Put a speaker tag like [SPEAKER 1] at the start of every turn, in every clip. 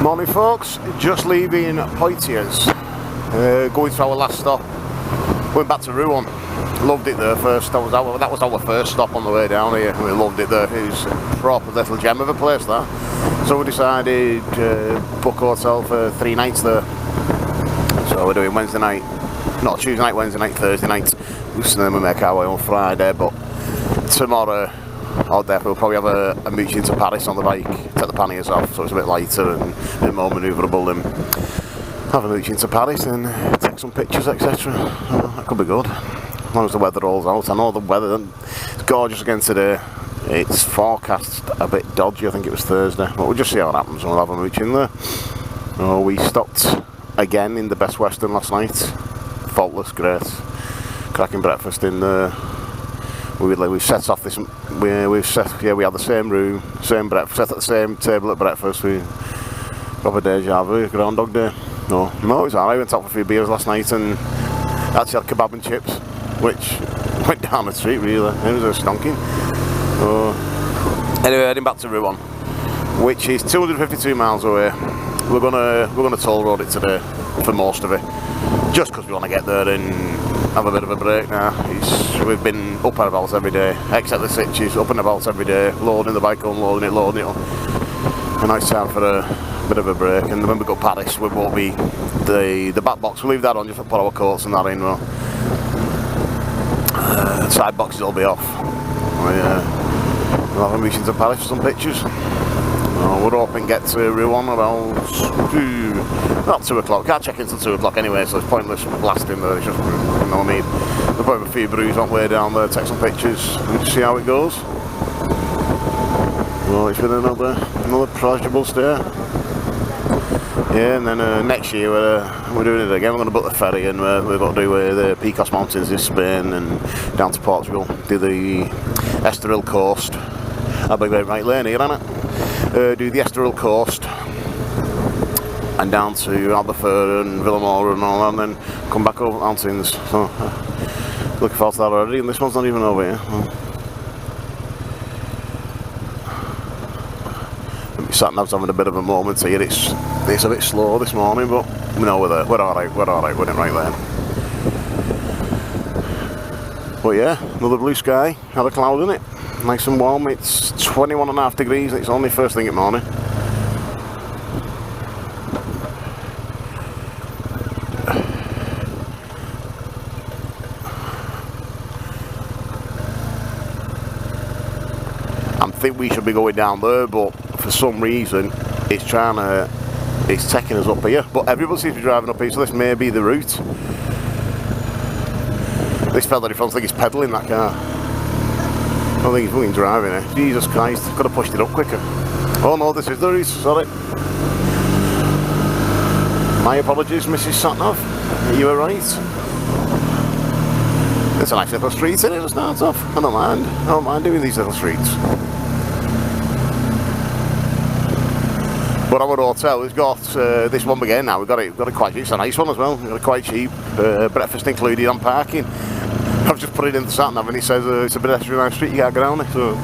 [SPEAKER 1] Morning folks, just leaving Poitiers, going to our last stop. Went back to Rouen. Loved it there first. That was our first stop on the way down here. We loved it there. It was a proper little gem of a place that. So we decided to book a hotel for 3 nights there. So we're doing Wednesday night, not Tuesday night, Wednesday night, Thursday night. Then we make our way on Friday, but tomorrow I'll definitely probably have a mooch into Paris on the bike, take the panniers off so it's a bit lighter and a bit more manoeuvrable, and have a mooch into Paris and take some pictures, etc. That could be good, as long as the weather rolls out. I know the weather is gorgeous again today. It's forecast a bit dodgy, I think it was Thursday, but we'll just see how it happens and we'll have a mooch in there. We stopped again in the Best Western last night, faultless, great, cracking breakfast in there. We set off this. We had the same room, same breakfast, set at the same table at breakfast. We proper deja vu, Groundhog Day. No, it was alright. Went out for a few beers last night and actually had kebab and chips, which went down the street really. It was a stonking. Anyway, heading back to Rouen, which is 252 miles away. We're gonna toll road it today for most of it, just because we want to get there and have a bit of a break now. We've been up and about every day, except the sitches, up and about every day, loading the bike, unloading it, loading it up. And now it's time for a bit of a break. And when we go to Paris, we won't be the back box. We'll leave that on just to put our coats and that in. Side boxes will be off. We'll have a meeting to Paris for some pictures. We're hoping to get to Rouen about 2 o'clock. Can't check in until 2 o'clock anyway, so it's pointless blasting there. It's just, you know what I mean. We'll probably have a few brews on the way down there, take some pictures and see how it goes. Well, it's been another pleasurable stay. Yeah, and then next year we're doing it again. We're going to book the ferry and we're going to do the Picos Mountains in Spain and down to Portugal. Do the Estoril coast. That'll be a great right lane here, isn't it? Do the Estoril coast and down to Albufeira and Villamora and all that, and then come back over mountains. So looking forward to that already, and this one's not even over here. Sat-nav's having a bit of a moment here. It's a bit slow this morning, but we know we're there. We're alright, we're in right there. But yeah, another blue sky, had a cloud in it. Nice and warm. It's 21.5 degrees and it's only first thing in the morning. I think we should be going down there, but for some reason it's taking us up here. But everybody seems to be driving up here, so this may be the route. This fella in front, I think he's pedalling that car. I don't think he's fucking driving it. Jesus Christ, could have pushed it up quicker. Oh no, this is the route, sorry. My apologies, Mrs. Satnav. You were right. It's a nice little street, isn't it, to start off? I don't mind doing these little streets. But our hotel has got this one again now. We've got it quite cheap. It's a nice one as well. We've got it quite cheap. Breakfast included on parking. I've just put it in the sat nav and it says it's a pedestrian street, you can't get around it, so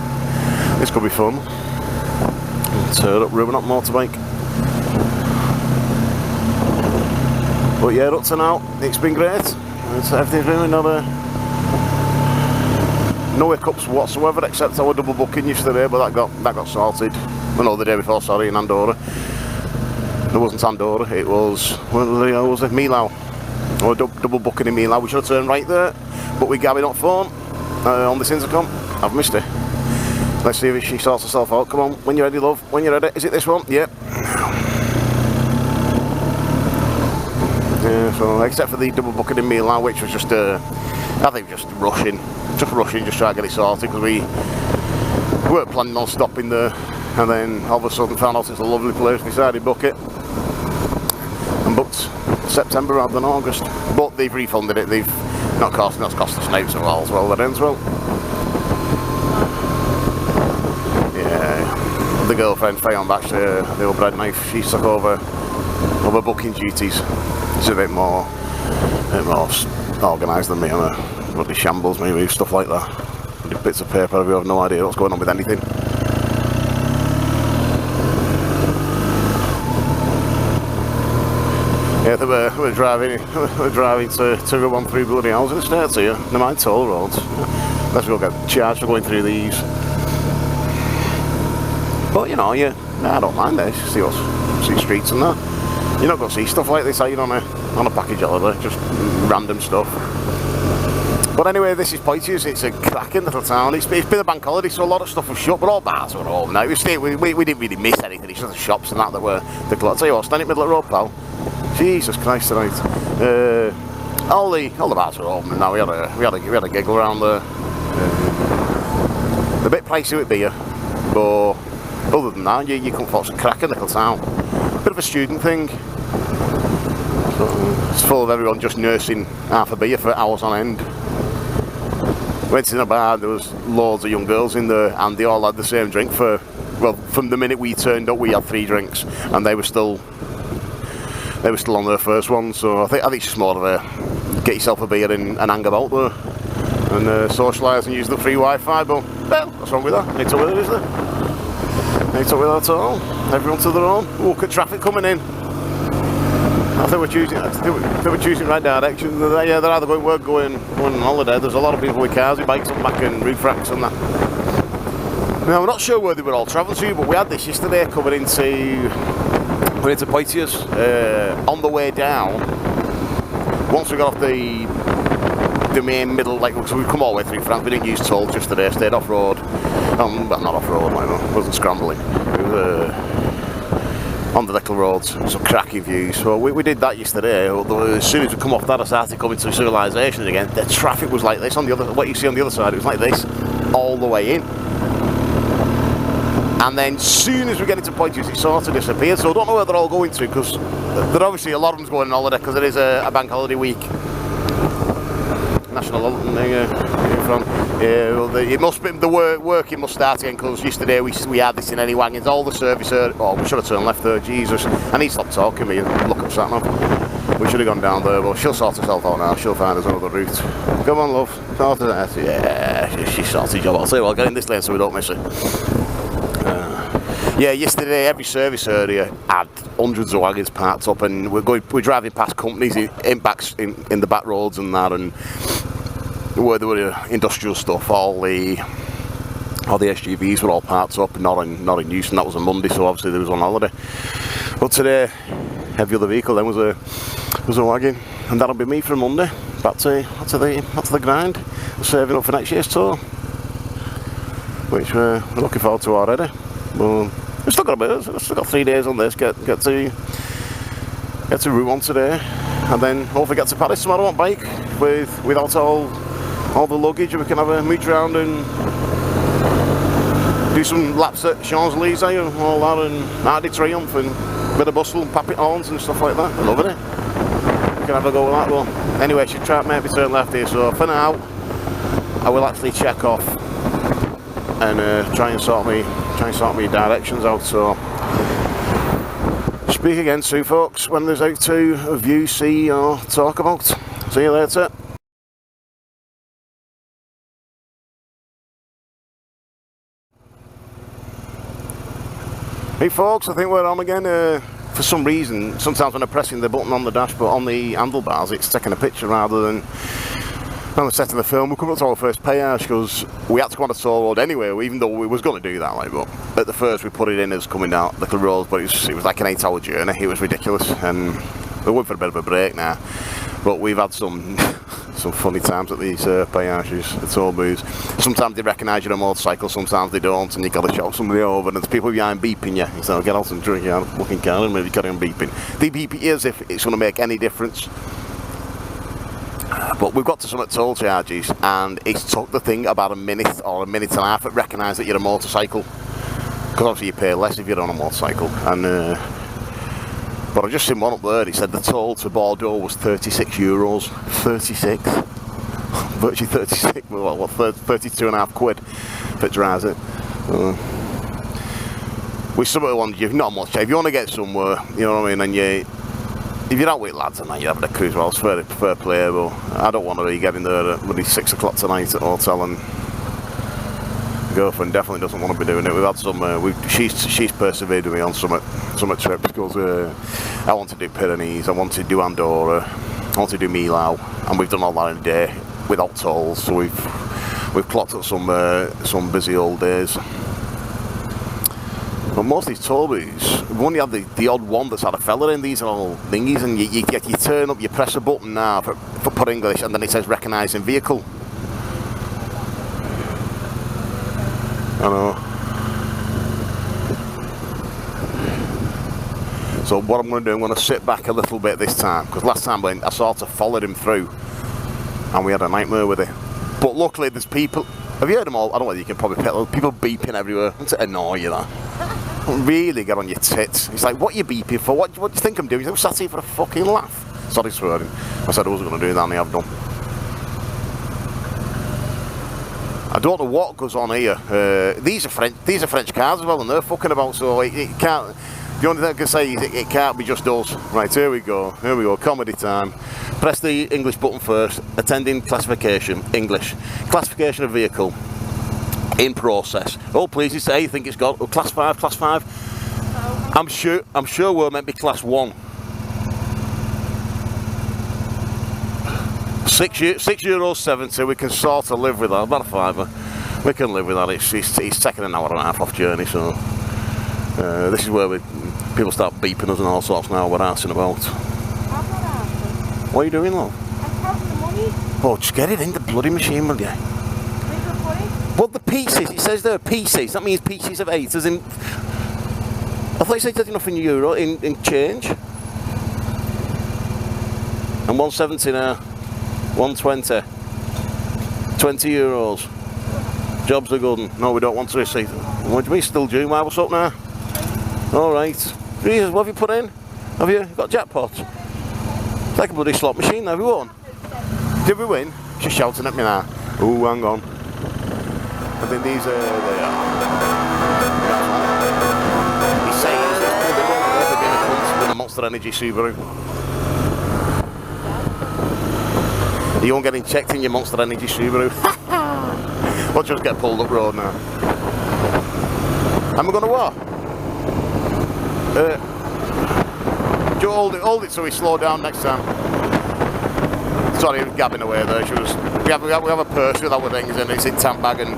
[SPEAKER 1] this could be fun. Turn up, Rouen up motorbike. But yeah, up to now, it's been great. Everything's really no hiccups whatsoever, except our double booking yesterday, but that got sorted. Well, no, the day before, sorry, in Andorra. It wasn't Andorra, it was, what was it, Millau. Or double booking in Millau. We should have turned right there, but we got it on phone, on this intercom. I've missed it. Let's see if she sorts herself out. Come on, when you're ready, love, when you're ready. Is it this one? Yep. Yeah, so except for the double booking in Millau, which was just, I think just rushing, just trying to get it sorted, because we weren't planning on stopping there. And then all of a sudden found out it's a lovely place, decided to book it and booked September rather than August. But they've refunded it, they've not cost us snakes as well, that ends well. Yeah, the girlfriend Fayon back to the old bread knife, she took over booking duties. It's a bit more organised than me, and bloody shambles maybe, stuff like that. Bits of paper, we have no idea what's going on with anything. Yeah, we're driving to Rouen through bloody housing estates here. Never mind toll roads. Let's go get charged for going through these. But you know, I don't mind this. See streets and that. You're not going to see stuff like this, are you, on a package holiday? Just random stuff. But anyway, this is Poitiers. It's a cracking little town. It's been a bank holiday, so a lot of stuff was shut, but all bars were open. Now we didn't really miss anything. It's just the shops and that were the closed. Tell you what, standing in the middle of the road, pal. Jesus Christ, tonight. All the bars were open. Now we had a giggle around there. A bit pricey with beer, but other than that, you couldn't fault. It's a cracking little town. Bit of a student thing. So it's full of everyone just nursing half a beer for hours on end. Went in a bar, there was loads of young girls in there, and they all had the same drink from the minute we turned up. We had 3 drinks, and they were still on their first one. So I think it's just more of a get yourself a beer and hang about there and socialise and use the free Wi-Fi. But well, what's wrong with that? Ain't up with it, is there? Ain't up with that at all. Everyone to their own. Look at traffic coming in. I think we're choosing right direction. They're either going work, going on holiday. There's a lot of people with cars, with bikes on back and roof racks and that. Now I'm not sure where they were all travelling to, but we had this yesterday coming into Poitiers. On the way down, once we got off the main middle, so we've come all the way through France. We didn't use toll just today. Stayed off road. Well, not off road. It wasn't scrambling. It was on the little roads, some cracking views. So we did that yesterday. Although as soon as we come off that, I started coming to civilization again. The traffic was like this on the other. What you see on the other side, it was like this all the way in. And then as soon as we get into Poitiers, it sort of disappeared. So I don't know where they're all going to, because they're obviously a lot of them's going on holiday because it is a bank holiday week. National holiday from. It must be the working must start again, because yesterday we had this in any wagons. All the service. Oh, we should have turned left there. Jesus, I need to stop talking to me and look up sat nav. We should have gone down there, but she'll sort herself out now. She'll find us another route. Come on, love. Sort it out. Yeah, she sorted her job. I'll say, well, get in this lane so we don't miss it. Yeah, yesterday every service area had hundreds of wagons parked up, and we're driving past companies in the back roads and that, and where there were industrial stuff. All the SUVs were all parked up, not in use, and that was a Monday, so obviously they was on holiday. But today, every other vehicle then was a wagon, and that'll be me for Monday. Back to the grind, saving up for next year's tour, which we're looking forward to already. But we've still got 3 days on this. Get to Rouen today, and then hopefully get to Paris tomorrow on bike without all the luggage, and we can have a mooch round and do some laps at Champs-Élysées and all that, and Arc de Triomphe and a bit of bustle and Papit horns and stuff like that. I'm loving it. We can have a go with that. Well, anyway, should try to make me turn left here. So for now, I will actually check off and try and sort me directions out. So speak again soon, folks, when there's out to view, see or talk about. See you later. Hey folks, I think we're on again. For some reason, sometimes when I'm pressing the button on the dash, but on the handlebars, it's taking a picture rather than when we're setting the film. We come up to our first péage because we had to go on a toll road anyway, even though we was going to do that. But at the first we put it in as coming down little roads, but it was like an 8-hour journey. It was ridiculous, and we went for a bit of a break now. But we've had some funny times at these péages, the toll booths. Sometimes they recognise you're a motorcycle, sometimes they don't, and you've got to shout somebody over, and there's people behind beeping you. So get out and drink your fucking car and maybe carry on beeping. They beep it as if it's going to make any difference. But we've got to some at toll charges, and it's took the thing about a minute or a minute and a half to recognise that you're a motorcycle, because obviously you pay less if you're on a motorcycle. And but I've just seen one up there. He said the toll to Bordeaux was €36. 36, virtually 36. Well, what, 32.5 quid if it drives it. With some of the ones you've not much. If you want to get somewhere, you know what I mean, and if you're out with lads and that, you're having a cruise, well, it's fair play, but I don't want to be getting there at 6 o'clock tonight at the hotel and girlfriend definitely doesn't want to be doing it. We've had some. She's persevered with me on some trips because I want to do Pyrenees, I want to do Andorra, I want to do Millau, and we've done all that in a day without tolls. So we've clocked up some busy old days. But most of these toll booths, we've only had the odd one that's had a fella in. These are all thingies, and you turn up, you press a button now for English, and then it says recognising vehicle. I know. So what I'm going to do, I'm going to sit back a little bit this time, because last time I sort of followed him through and we had a nightmare with it. But luckily there's people, have you heard them all? I don't know whether you can probably pick people beeping everywhere. Doesn't it annoy you, that? Really get on your tits. He's like, what are you beeping for? What do you think I'm doing? He's like, sat here for a fucking laugh. Sorry swearing. I said I wasn't going to do that and I have done. I don't know what goes on here. These are French cars as well, and they're fucking about, so it can't. The only thing I can say is it can't be just us. Right, here we go, comedy time. Press the English button first. Attending classification, English. Classification of vehicle. In process. Oh, please, you say you think it's got class 5, class 5. I'm sure we're meant to be class 1. €6.70. We can sort of live with that. About a fiver. We can live with that. It's taking an hour and a half off journey, so this is where people start beeping us and all sorts now. We're asking about. What are you doing, love?
[SPEAKER 2] I'm counting the money.
[SPEAKER 1] Oh, just get it in the bloody machine, will you? Well, the pieces, it says there pieces, that means pieces of 8, as in, I thought you said enough in euro, in change. And 170 now, 120, €20. Jobs are good, and no, we don't want to receive. What do you mean, still due? Why, what's up now? Alright. Jesus, what have you put in? Have you got jackpots? It's like a bloody slot machine, have we won? Did we win? She's shouting at me now. Oh, hang on. I think these are, they are. He's saying it's with a Monster Energy Subaru. You won't getting checked in your Monster Energy Subaru. We'll just get pulled up road now. And we're going to what? Joe, hold it so we slow down next time. Sorry, I was gabbing away there. We have a purse with our things and it's in tank bag, and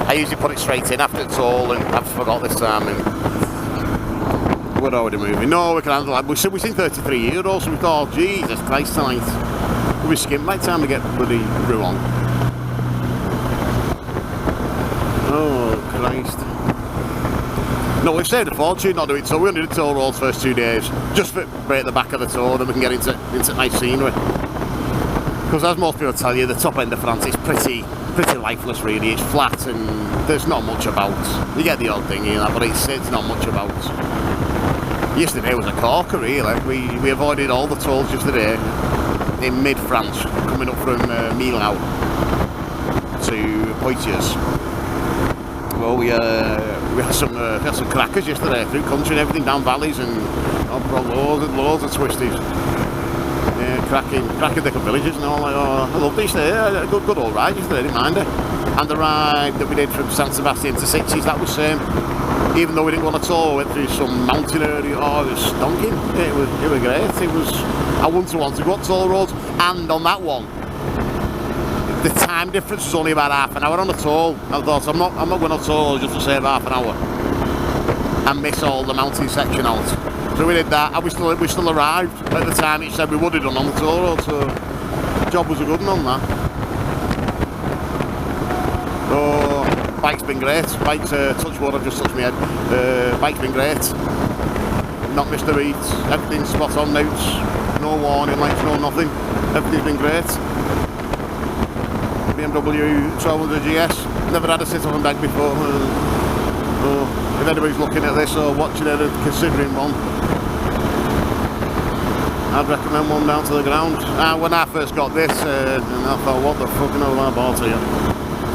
[SPEAKER 1] I usually put it straight in after it's all, and I've forgot this time. And we're already moving. No, we can handle that. We've seen €33, so we thought, Jesus Christ tonight. We'll be skimmed by the time we get bloody Rouen. Oh, Christ. No, we've saved a fortune not doing so. We're going to do the toll roads first 2 days, just for break the back of the tour, then we can get into nice scenery. Because as most people tell you, the top end of France is pretty lifeless really. It's flat and there's not much about. You get the odd thing here, but it's not much about. Yesterday was a corker really. We avoided all the tolls yesterday in mid-France, coming up from Millau to Poitiers. Well, we had some crackers yesterday through country and everything, down valleys, and loads of twisties. Yeah, cracking different villages and all. Like, oh, I loved it yesterday. Good old ride yesterday, I didn't mind it. And the ride that we did from San Sebastian to Sitges, that was same. Even though we didn't go on at all, we went through some mountain area. Oh, it was stonking. It was great. I wouldn't want to go up toll roads. And on that one, the time difference was only about half an hour on the toll. I thought, I'm not going on toll just to save half an hour and miss all the mountain section out. So we did that, and we still arrived at the time it said we would have done on the toll road, so the job was a good one on that. Oh, bike's been great. Bike's touch wood, I've just touched my head. Bike's been great. Not missed a beat. Everything's spot on notes. No warning lights, no nothing. Everything's been great. BMW R1200GS. Never had a sit-on bag before. If anybody's looking at this or watching it and considering one, I'd recommend one down to the ground. When I first got this, and I thought, what the fucking hell have I bought here?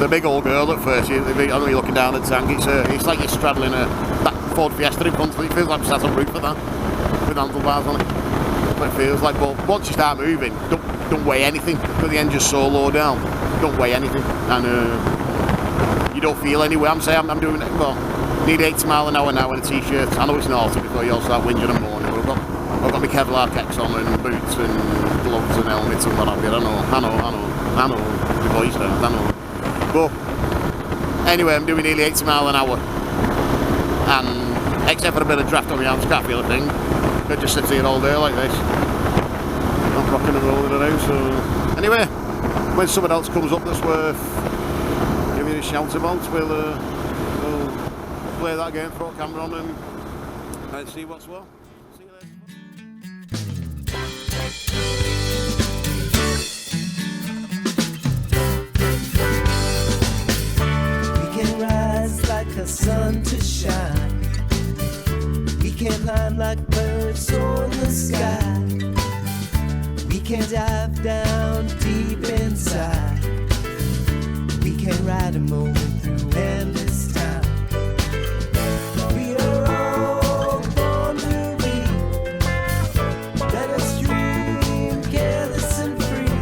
[SPEAKER 1] The big old girl at first, I know you're looking down the tank, it's like you're straddling that Ford Fiesta in front of it. It feels like I'm sat on the roof of that, with handlebars on it. That's what it feels like, but once you start moving, don't weigh anything, because the engine's so low down. Don't weigh anything, and don't feel anyway. I'm saying I'm doing it, well, need 80 mile an hour now in a t-shirt. I know it's naughty before you all start whinging and moaning, but I've got my Kevlar kecks on and boots and gloves and helmets and what have you. I know, the boys don't, I know. But anyway, I'm doing nearly 80 mile an hour, and except for a bit of draft on my hands, can't feel a thing. I just sit here all day like this. I'm rocking and rolling around, so anyway, when someone else comes up that's worth giving a shout about, we'll play that game, throw a camera on and see what's what. See you later.
[SPEAKER 2] We can rise like a sun to shine. We can climb like birds soar in the sky. We can dive down deep inside. We can ride a moment through endless time. We are all born to be. Let us dream careless and free.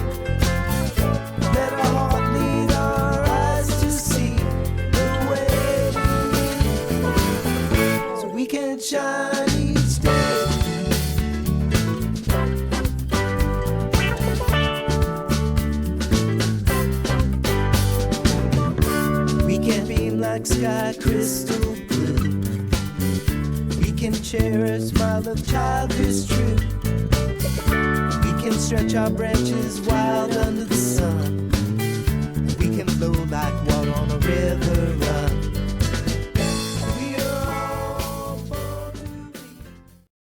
[SPEAKER 2] Let our heart lead our eyes to see the way. So we can shine each day. Like sky crystal blue, we can share a smile of childish truth. We can stretch our branches wild under the sun. We can flow like water on a river run.